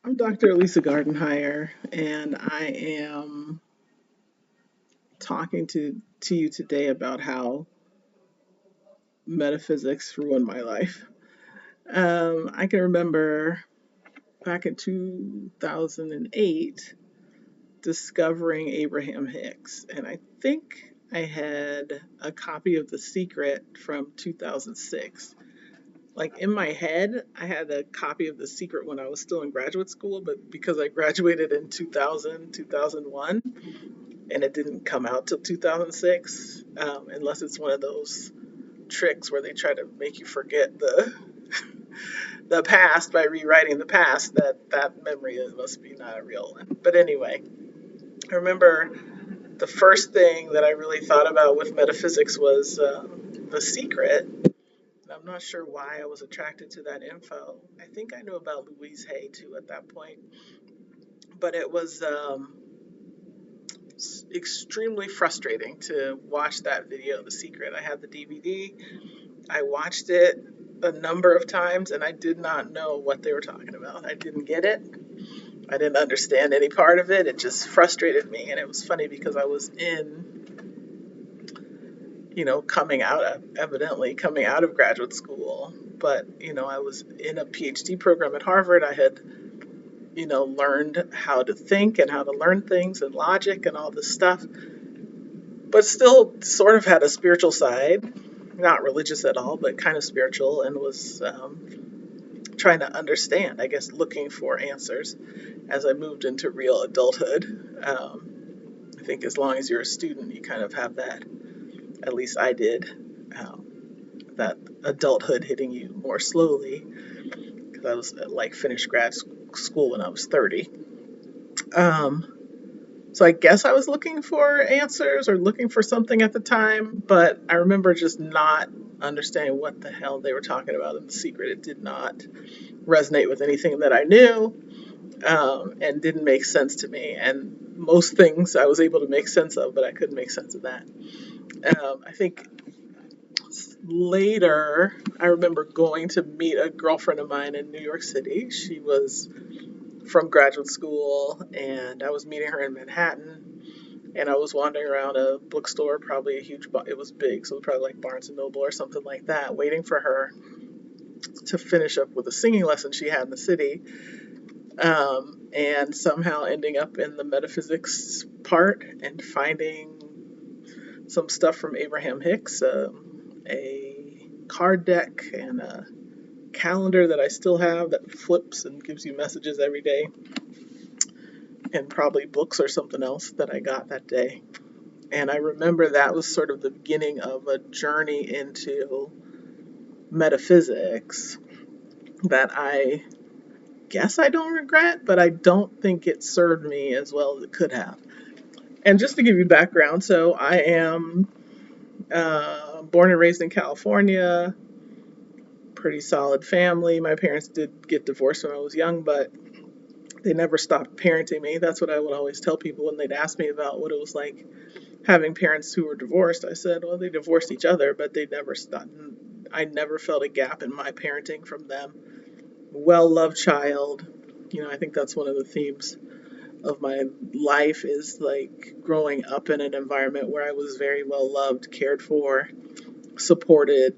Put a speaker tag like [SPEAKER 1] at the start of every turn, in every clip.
[SPEAKER 1] I'm Dr. Alissa Gardenhire, and I am talking to you today about how metaphysics ruined my life. I can remember back in 2008 discovering Abraham Hicks, and I think I had a copy of The Secret from 2006. Like in my head, I had a copy of The Secret when I was still in graduate school, but because I graduated in 2000, 2001, and it didn't come out till 2006, unless it's one of those tricks where they try to make you forget the past by rewriting the past. That memory must be not a real one. But anyway, I remember the first thing that I really thought about with metaphysics was The Secret. I'm not sure why I was attracted to that info. I think I knew about Louise Hay too at that point, but it was extremely frustrating to watch that video, The Secret. I had the DVD, I watched it a number of times, and I did not know what they were talking about. I didn't get it. I didn't understand any part of it. It just frustrated me. And it was funny because I was evidently coming out of graduate school. But, I was in a PhD program at Harvard. I had, learned how to think and how to learn things and logic and all this stuff, but still sort of had a spiritual side, not religious at all, but kind of spiritual, and was trying to understand, I guess, looking for answers as I moved into real adulthood. I think as long as you're a student, you kind of have that. At least I did. That adulthood hitting you more slowly because I was finished grad school when I was 30. So I guess I was looking for answers or looking for something at the time, but I remember just not understanding what the hell they were talking about in The Secret. It did not resonate with anything that I knew, and didn't make sense to me. And most things I was able to make sense of, but I couldn't make sense of that. I think later, I remember going to meet a girlfriend of mine in New York City. She was from graduate school, and I was meeting her in Manhattan. And I was wandering around a bookstore, probably it was big, so probably like Barnes and Noble or something like that, waiting for her to finish up with a singing lesson she had in the city, and somehow ending up in the metaphysics part and finding some stuff from Abraham Hicks, a card deck and a calendar that I still have that flips and gives you messages every day, and probably books or something else that I got that day. And I remember that was sort of the beginning of a journey into metaphysics that I guess I don't regret, but I don't think it served me as well as it could have. And just to give you background, so I am born and raised in California, pretty solid family. My parents did get divorced when I was young, but they never stopped parenting me. That's what I would always tell people when they'd ask me about what it was like having parents who were divorced. I said, well, they divorced each other, but they never stopped. I never felt a gap in my parenting from them. Well-loved child. I think that's one of the themes of my life is like growing up in an environment where I was very well loved, cared for, supported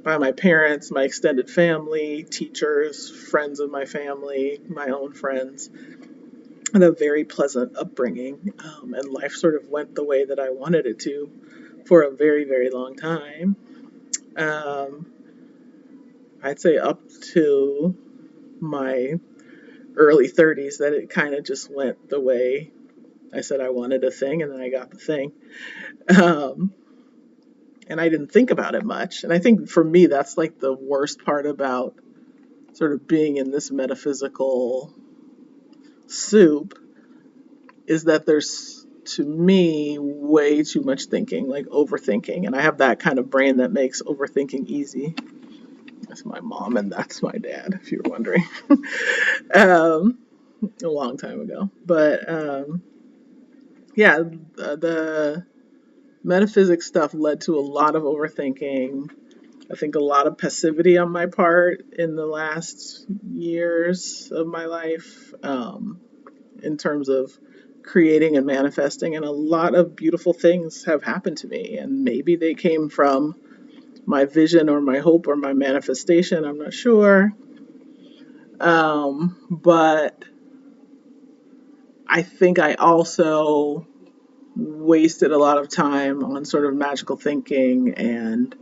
[SPEAKER 1] by my parents, my extended family, teachers, friends of my family, my own friends, and a very pleasant upbringing. And life sort of went the way that I wanted it to for a very, very long time. Um, I'd say up to my early 30s that it kind of just went the way I said I wanted a thing, and then I got the thing. Um, and I didn't think about it much. And I think for me, that's like the worst part about sort of being in this metaphysical soup is that there's, to me, way too much thinking, like overthinking. And I have that kind of brain that makes overthinking easy. That's my mom and that's my dad, if you're wondering. um, a long time ago. But yeah, the metaphysics stuff led to a lot of overthinking, I think a lot of passivity on my part in the last years of my life, in terms of creating and manifesting. And a lot of beautiful things have happened to me. And maybe they came from my vision or my hope or my manifestation. I'm not sure. But I think I also wasted a lot of time on sort of magical thinking and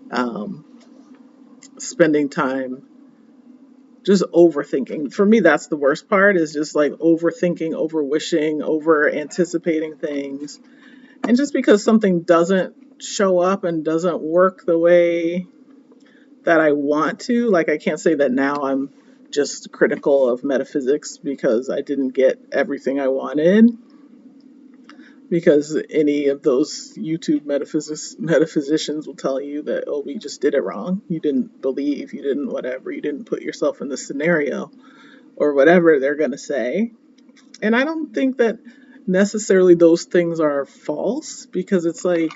[SPEAKER 1] um, spending time just overthinking. For me, that's the worst part, is just like overthinking, over wishing, over anticipating things. And just because something doesn't show up and doesn't work the way that I want to, like, I can't say that now I'm just critical of metaphysics because I didn't get everything I wanted, because any of those YouTube metaphysicians will tell you that, oh, we just did it wrong. You didn't believe, you didn't whatever, you didn't put yourself in the scenario, or whatever they're going to say. And I don't think that necessarily those things are false, because it's like,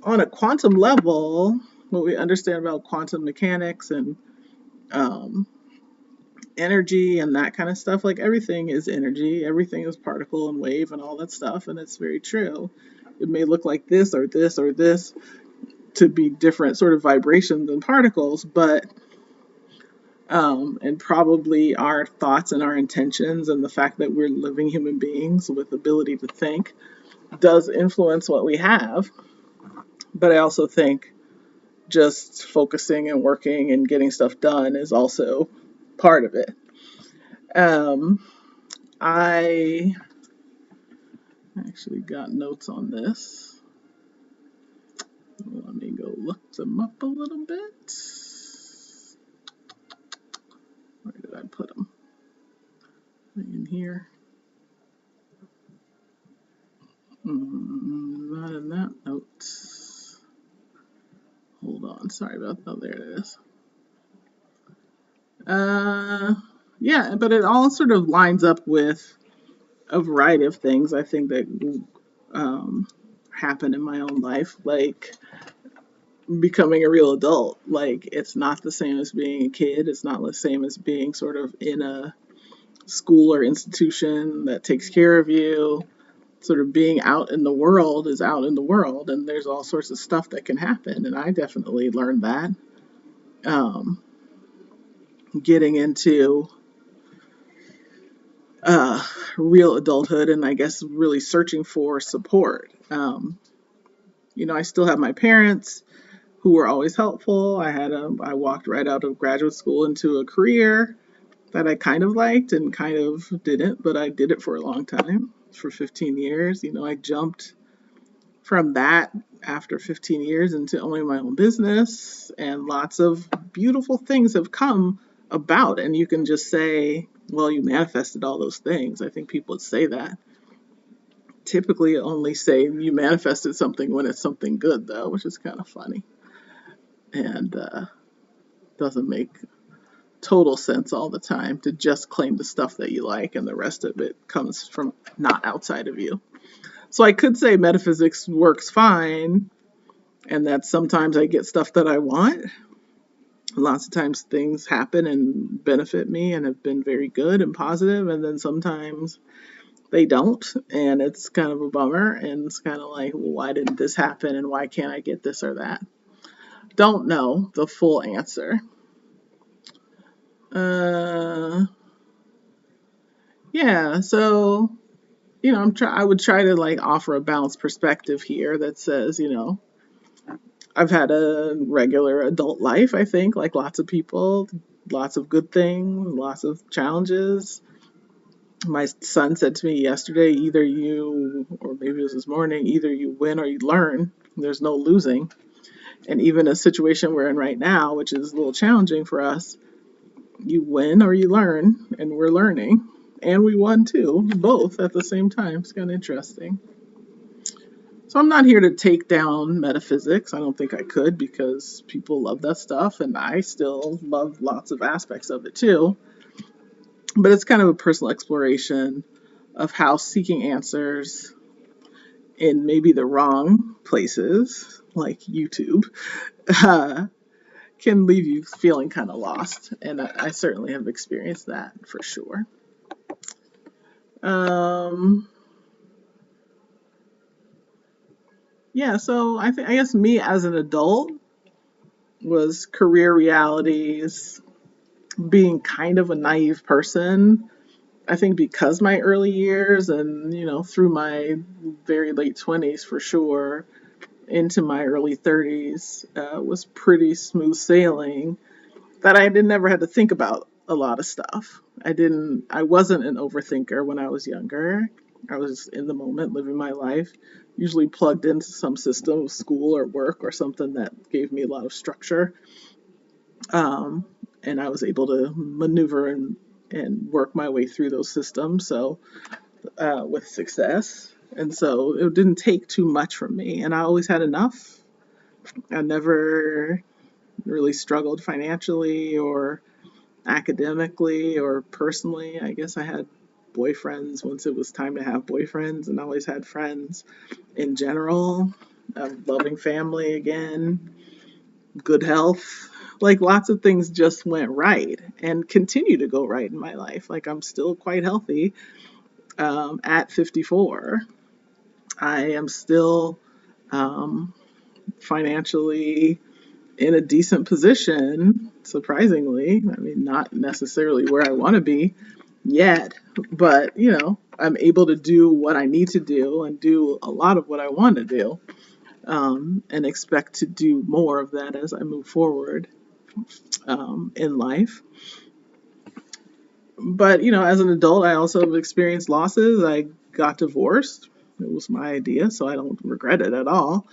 [SPEAKER 1] on a quantum level, what we understand about quantum mechanics and um, energy and that kind of stuff, like, everything is energy, everything is particle and wave and all that stuff, and it's very true. It may look like this or this or this to be different sort of vibrations and particles, but and probably our thoughts and our intentions and the fact that we're living human beings with ability to think does influence what we have. But I also think just focusing and working and getting stuff done is also part of it. Um, I actually got notes on this. Let me go look them up a little bit. Where did I put them? In here. Not in that note. Hold on. Sorry about that. Oh, there it is. Yeah, but it all sort of lines up with a variety of things I think that happen in my own life, like becoming a real adult. Like, it's not the same as being a kid. It's not the same as being sort of in a school or institution that takes care of you. Sort of being out in the world is out in the world, and there's all sorts of stuff that can happen. And I definitely learned that. Um, Getting into real adulthood, and I guess really searching for support. I still have my parents who were always helpful. I walked right out of graduate school into a career that I kind of liked and kind of didn't, but I did it for a long time, for 15 years. I jumped from that after 15 years into owning my own business, and lots of beautiful things have come about. And you can just say, well, you manifested all those things. I think people would say that. Typically only say you manifested something when it's something good, though, which is kind of funny, and doesn't make total sense all the time to just claim the stuff that you like and the rest of it comes from not outside of you. So I could say metaphysics works fine, and that sometimes I get stuff that I want. Lots of times things happen and benefit me and have been very good and positive, and then sometimes they don't, and it's kind of a bummer, and it's kind of like, well, why didn't this happen, and why can't I get this or that? Don't know the full answer. Yeah, so I would try to like offer a balanced perspective here that says, I've had a regular adult life, I think, like lots of people, lots of good things, lots of challenges. My son said to me yesterday, either you, or maybe it was this morning, either you win or you learn. There's no losing. And even a situation we're in right now, which is a little challenging for us, you win or you learn, and we're learning. And we won too, both at the same time. It's kind of interesting. So I'm not here to take down metaphysics. I don't think I could, because people love that stuff, and I still love lots of aspects of it too. But it's kind of a personal exploration of how seeking answers in maybe the wrong places, like YouTube, can leave you feeling kind of lost. And I certainly have experienced that for sure. Um, yeah, so I guess me as an adult was career realities, being kind of a naive person. I think because my early years and, through my very late 20s for sure, into my early 30s, was pretty smooth sailing, that I didn't ever had to think about a lot of stuff. I wasn't an overthinker when I was younger. I was in the moment, living my life, usually plugged into some system, school or work or something that gave me a lot of structure. Um, and I was able to maneuver and work my way through those systems. So, with success. And so it didn't take too much from me. And I always had enough. I never really struggled financially or academically or personally. I guess I had boyfriends once it was time to have boyfriends, and I always had friends in general. A loving family again, good health. Like lots of things just went right and continue to go right in my life. Like I'm still quite healthy at 54. I am still um, financially in a decent position, surprisingly. I mean, not necessarily where I want to be yet, but I'm able to do what I need to do and do a lot of what I want to do, and expect to do more of that as I move forward in life. But, as an adult, I also have experienced losses. I got divorced. It was my idea, so I don't regret it at all.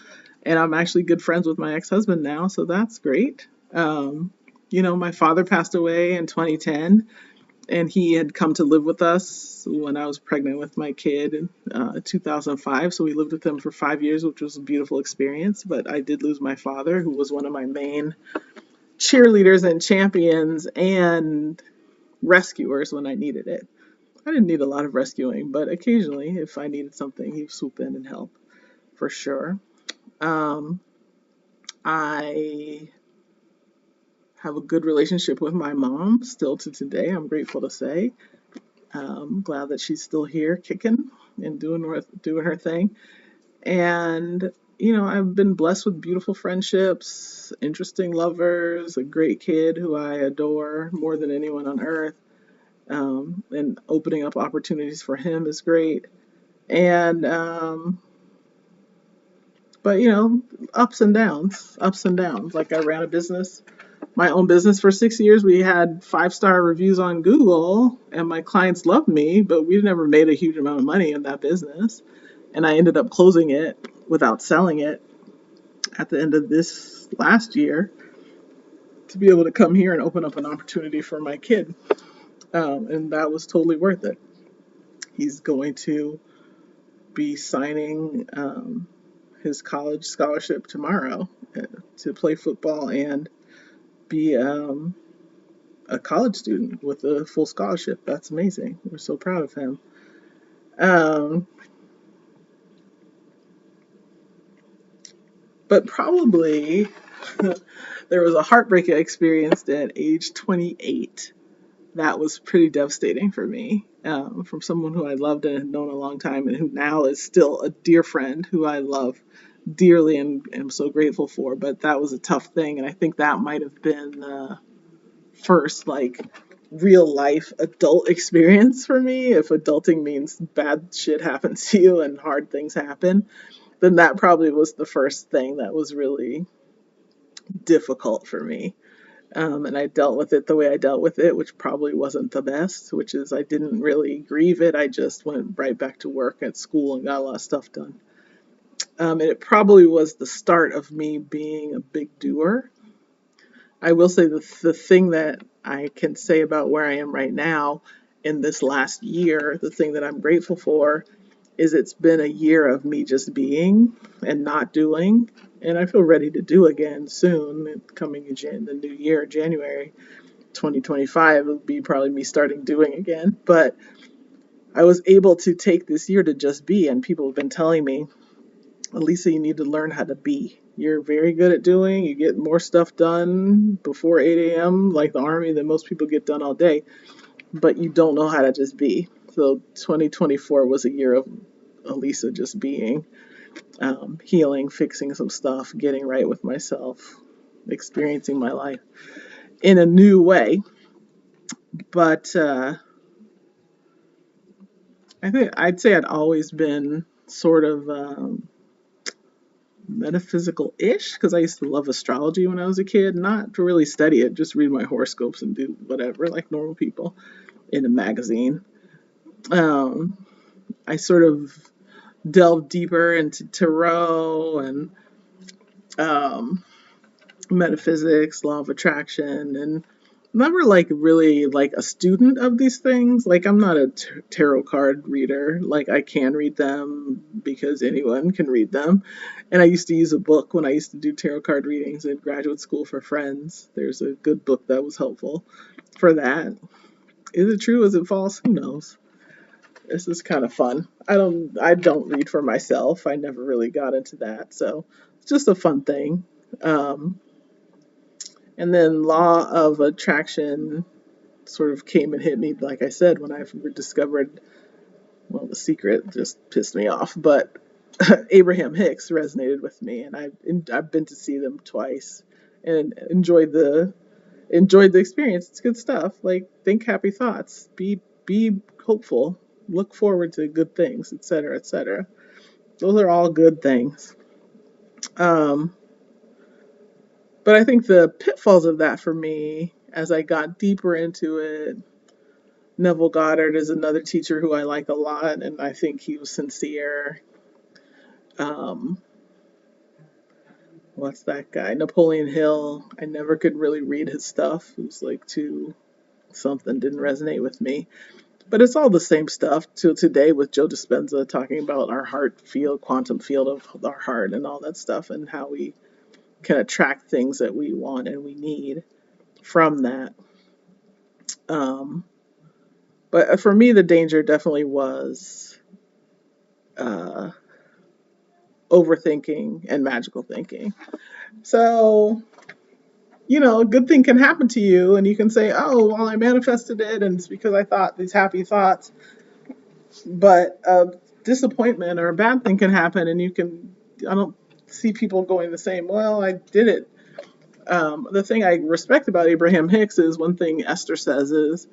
[SPEAKER 1] And I'm actually good friends with my ex-husband now, so that's great. My father passed away in 2010, and he had come to live with us when I was pregnant with my kid in 2005. So we lived with him for 5 years, which was a beautiful experience. But I did lose my father, who was one of my main cheerleaders and champions and rescuers when I needed it. I didn't need a lot of rescuing, but occasionally, if I needed something, he'd swoop in and help for sure. Um, I have a good relationship with my mom still to today. I'm grateful to say. Glad that she's still here, kicking and doing her thing. And I've been blessed with beautiful friendships, interesting lovers, a great kid who I adore more than anyone on earth. And opening up opportunities for him is great. And but ups and downs, ups and downs. Like I ran a business, my own business for 6 years. We had 5-star reviews on Google, and my clients loved me, but we never made a huge amount of money in that business. And I ended up closing it without selling it at the end of this last year to be able to come here and open up an opportunity for my kid. And that was totally worth it. He's going to be signing his college scholarship tomorrow to play football and be a college student with a full scholarship. That's amazing. We're so proud of him. Um, but probably there was a heartbreak I experienced at age 28 that was pretty devastating for me, from someone who I loved and had known a long time and who now is still a dear friend who I love dearly and am so grateful for. But that was a tough thing, and I think that might have been the first real life adult experience for me. If adulting means bad shit happens to you and hard things happen, then that probably was the first thing that was really difficult for me. And I dealt with it the way I dealt with it, which probably wasn't the best, which is I didn't really grieve it. I just went right back to work at school and got a lot of stuff done. And it probably was the start of me being a big doer. I will say the thing that I can say about where I am right now in this last year, the thing that I'm grateful for is it's been a year of me just being and not doing. And I feel ready to do again soon, coming in the new year, January 2025, will be probably me starting doing again. But I was able to take this year to just be, and people have been telling me, Alissa, you need to learn how to be. you're very good at doing. You get more stuff done before 8 a.m., like the army, than most people get done all day, but you don't know how to just be. So 2024 was a year of Alissa just being, healing, fixing some stuff, getting right with myself, experiencing my life in a new way. But I think I'd say I'd always been sort of metaphysical ish because I used to love astrology when I was a kid, not to really study it, just read my horoscopes and do whatever like normal people in a magazine. Um, I sort of delved deeper into tarot and um, metaphysics, law of attraction, and never like really like a student of these things. Like I'm not a tarot card reader. Like I can read them because anyone can read them. And I used to use a book when I used to do tarot card readings in graduate school for friends. There's a good book that was helpful for that. Is it true? Is it false? Who knows? This is kind of fun. I don't read for myself. I never really got into that. So it's just a fun thing. Um, and then law of attraction sort of came and hit me, like I said, when I discovered, well, the secret just pissed me off, but Abraham Hicks resonated with me, and I've been to see them twice and enjoyed the experience. It's good stuff. Like think happy thoughts, be hopeful, look forward to good things, etc., etc. Those are all good things. Um, but I think the pitfalls of that for me, as I got deeper into it, Neville Goddard is another teacher who I like a lot, and I think he was sincere. Um, what's that guy? Napoleon Hill. I never could really read his stuff. It was like too something didn't resonate with me. But it's all the same stuff till today with Joe Dispenza talking about our heart field, quantum field of our heart, and all that stuff, and how we can attract things that we want and we need from that. Um, but for me, the danger definitely was uh, overthinking and magical thinking. So, a good thing can happen to you, and you can say, oh, well, I manifested it, and it's because I thought these happy thoughts. But a disappointment or a bad thing can happen, and I don't see people going the same, well, I did it. The thing I respect about Abraham Hicks is one thing Esther says is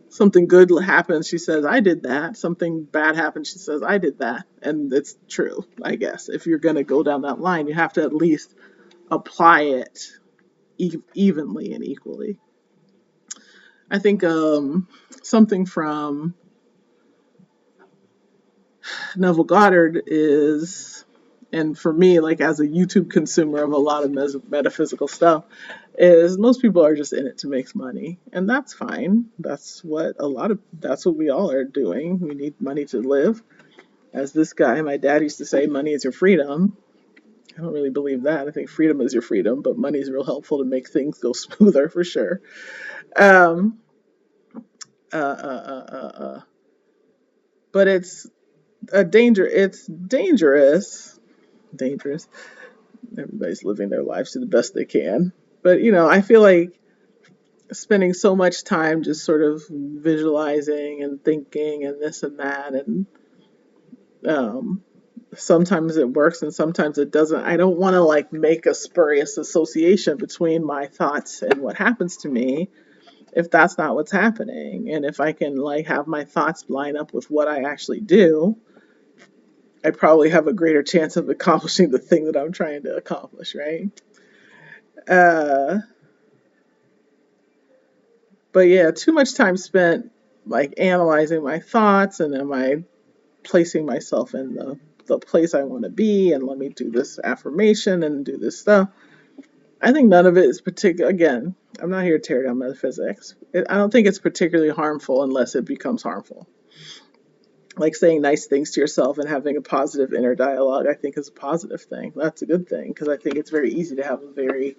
[SPEAKER 1] something good happens, she says, I did that. Something bad happens, she says, I did that. And it's true, I guess. If you're going to go down that line, you have to at least apply it evenly and equally. I think something from Neville Goddard is, and for me, like as a YouTube consumer of a lot of metaphysical stuff, is most people are just in it to make money, and that's fine. That's what we all are doing. We need money to live. As this guy, my dad used to say, money is your freedom. I don't really believe that. I think freedom is your freedom, but money is real helpful to make things go smoother for sure. Um, uh, uh, uh, uh, uh. But it's a danger. It's dangerous. Dangerous. Everybody's living their lives to the best they can. But, I feel like spending so much time just sort of visualizing and thinking and this and that, and um, sometimes it works and sometimes it doesn't. I don't want to like make a spurious association between my thoughts and what happens to me if that's not what's happening. And if I can like have my thoughts line up with what I actually do, I probably have a greater chance of accomplishing the thing that I'm trying to accomplish, right? Uh, but yeah, too much time spent like analyzing my thoughts, and am I placing myself in the place I want to be, and let me do this affirmation and do this stuff. I think none of it is particular. Again, I'm not here to tear down metaphysics. I don't think it's particularly harmful unless it becomes harmful. Like saying nice things to yourself and having a positive inner dialogue, I think is a positive thing. That's a good thing because I think it's very easy to have a very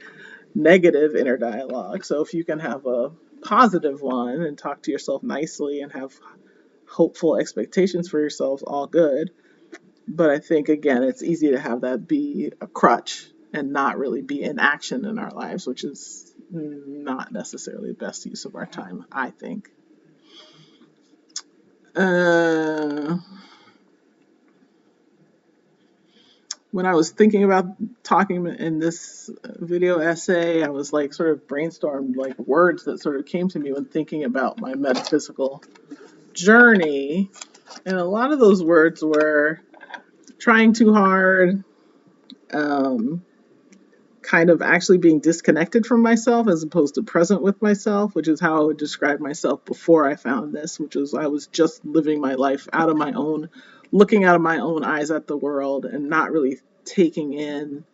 [SPEAKER 1] negative inner dialogue. So if you can have a positive one and talk to yourself nicely and have hopeful expectations for yourself, all good. But I think, again, it's easy to have that be a crutch and not really be in action in our lives, which is not necessarily the best use of our time, I think. Uh, when I was thinking about talking in this video essay, I was like sort of brainstormed like words that sort of came to me when thinking about my metaphysical journey. And a lot of those words were trying too hard, um, kind of actually being disconnected from myself as opposed to present with myself, which is how I would describe myself before I found this, which was I was just living my life out of my own, looking out of my own eyes at the world and not really taking in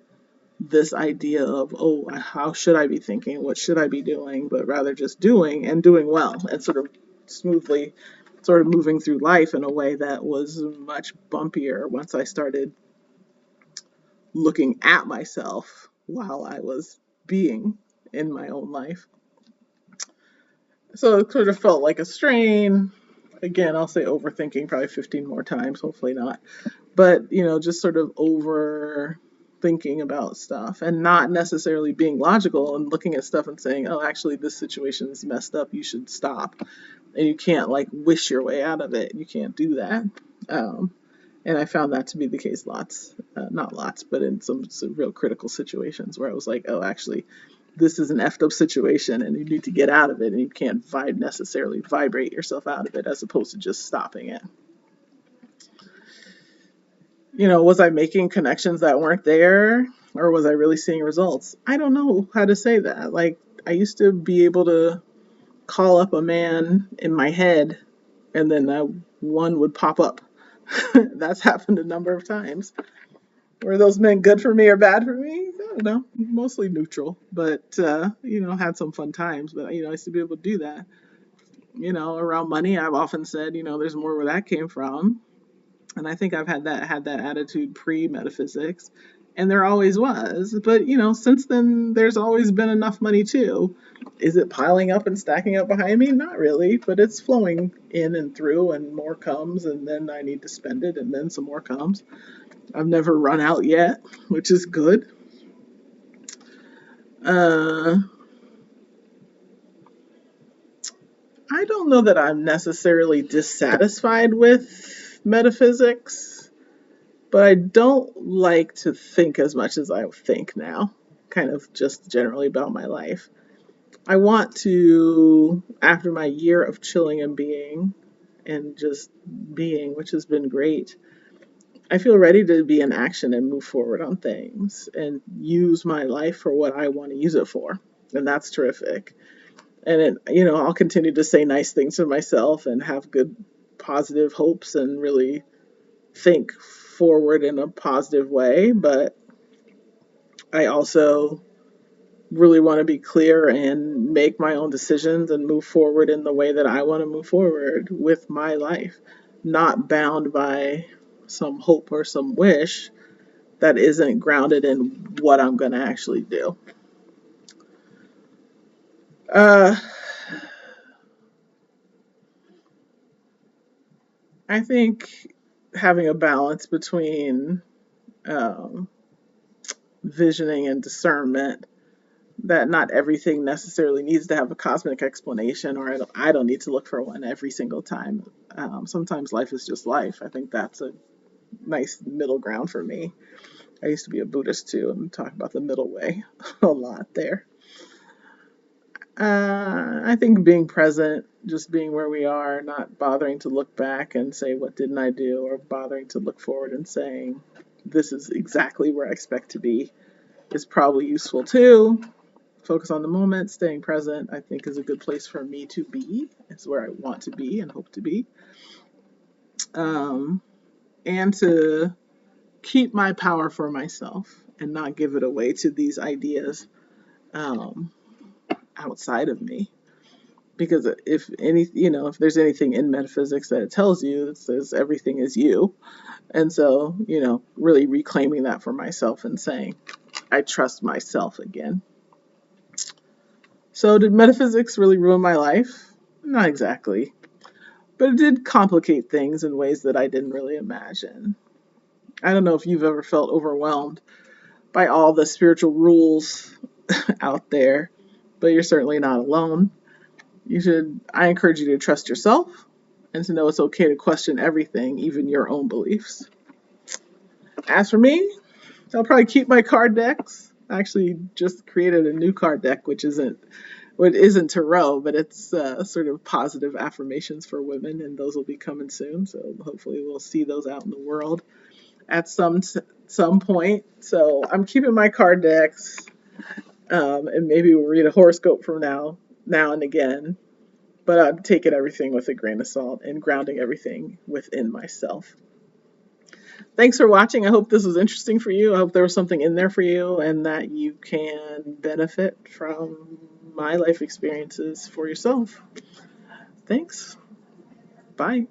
[SPEAKER 1] this idea of, oh, how should I be thinking? What should I be doing? But rather just doing and doing well and sort of smoothly sort of moving through life in a way that was much bumpier once I started looking at myself while I was being in my own life. So it sort of felt like a strain. Again, I'll say overthinking probably 15 more times, hopefully not. But, just sort of over thinking about stuff and not necessarily being logical and looking at stuff and saying, oh, actually, this situation is messed up. You should stop. And you can't like wish your way out of it. You can't do that. And I found that to be the case lots, not lots, but in some real critical situations where I was like, oh, actually, this is an effed up situation and you need to get out of it and you can't necessarily vibrate yourself out of it as opposed to just stopping it. Was I making connections that weren't there or was I really seeing results? I don't know how to say that. Like, I used to be able to call up a man in my head and then one would pop up. That's happened a number of times. Were those men good for me or bad for me? I don't know. Mostly neutral, but had some fun times. But I used to be able to do that. Around money, I've often said, there's more where that came from, and I think I've had that attitude pre metaphysics, and there always was. But since then, there's always been enough money too. Is it piling up and stacking up behind me? Not really, but it's flowing in and through, and more comes, and then I need to spend it, and then some more comes. I've never run out yet, which is good. Uh, I don't know that I'm necessarily dissatisfied with metaphysics, but I don't like to think as much as I think now, kind of just generally about my life. I want to, after my year of chilling and just being, which has been great, I feel ready to be in action and move forward on things and use my life for what I want to use it for. And that's terrific. And I'll continue to say nice things to myself and have good positive hopes and really think forward in a positive way. But I also really want to be clear and make my own decisions and move forward in the way that I want to move forward with my life, not bound by some hope or some wish that isn't grounded in what I'm going to actually do. I think having a balance between um, visioning and discernment, that not everything necessarily needs to have a cosmic explanation, or I don't need to look for one every single time. Sometimes life is just life. I think that's a nice middle ground for me. I used to be a Buddhist too and talk about the middle way a lot there. I think being present, just being where we are, not bothering to look back and say, what didn't I do? Or bothering to look forward and saying, this is exactly where I expect to be, is probably useful too. Focus on the moment, staying present, I think is a good place for me to be. It's where I want to be and hope to be. And to keep my power for myself and not give it away to these ideas um, outside of me. Because if there's anything in metaphysics that it tells you, it says everything is you. And so, really reclaiming that for myself and saying, I trust myself again. So did metaphysics really ruin my life? Not exactly. But it did complicate things in ways that I didn't really imagine. I don't know if you've ever felt overwhelmed by all the spiritual rules out there, but you're certainly not alone. I encourage you to trust yourself and to know it's okay to question everything, even your own beliefs. As for me, I'll probably keep my card decks. I actually just created a new card deck, which isn't tarot, but it's sort of positive affirmations for women, and those will be coming soon. So hopefully we'll see those out in the world at some point. So I'm keeping my card decks, and maybe we'll read a horoscope from now and again. But I'm taking everything with a grain of salt and grounding everything within myself. Thanks for watching. I hope this was interesting for you. I hope there was something in there for you and that you can benefit from my life experiences for yourself. Thanks. Bye.